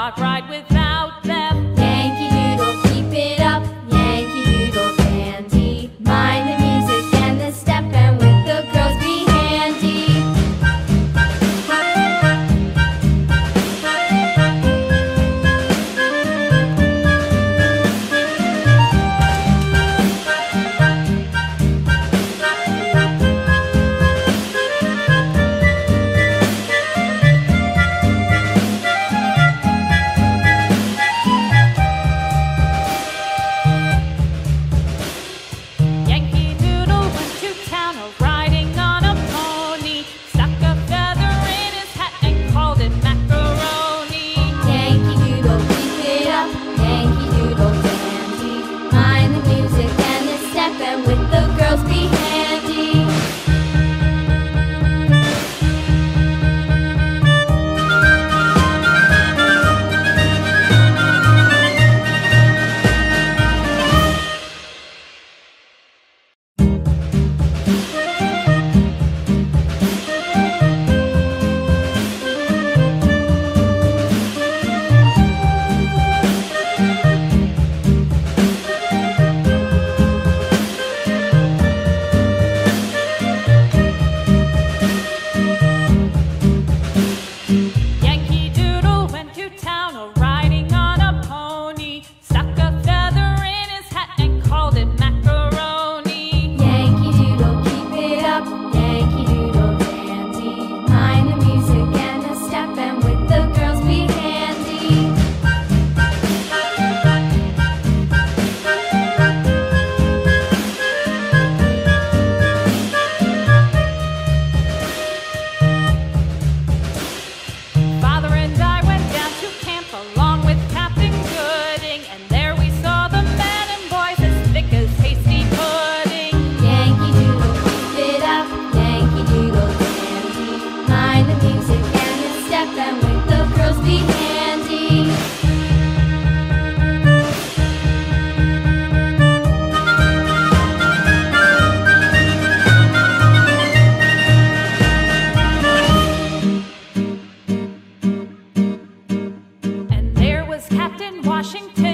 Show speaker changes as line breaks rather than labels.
cannot ride without them.
Yankee Doodle, keep it up, Yankee Doodle dandy. Mind the music and the step, and with the girls be handy.
Yankee Doodle went to town riding on a pony, stuck a feather in his hat and called it macaroni.
Yankee Doodle, keep it up, Yankee Doodle dandy. Mind the music and the step, and with the girls be handy.
Yankee Doodle went to town riding on a pony, stuck a feather in his hat and called it macaroni.
Yankee Doodle, keep it up, Yankee Doodle dandy. Mind the music and the step, and with the girls be handy.
Father and I went down to camp along with Captain Gooding, and there we saw the men and boys as thick as hasty pudding.
Yankee Doodle, keep it up, Yankee Doodle dandy. Mind the music and the step, and with the girls be handy.
And there was Captain Washington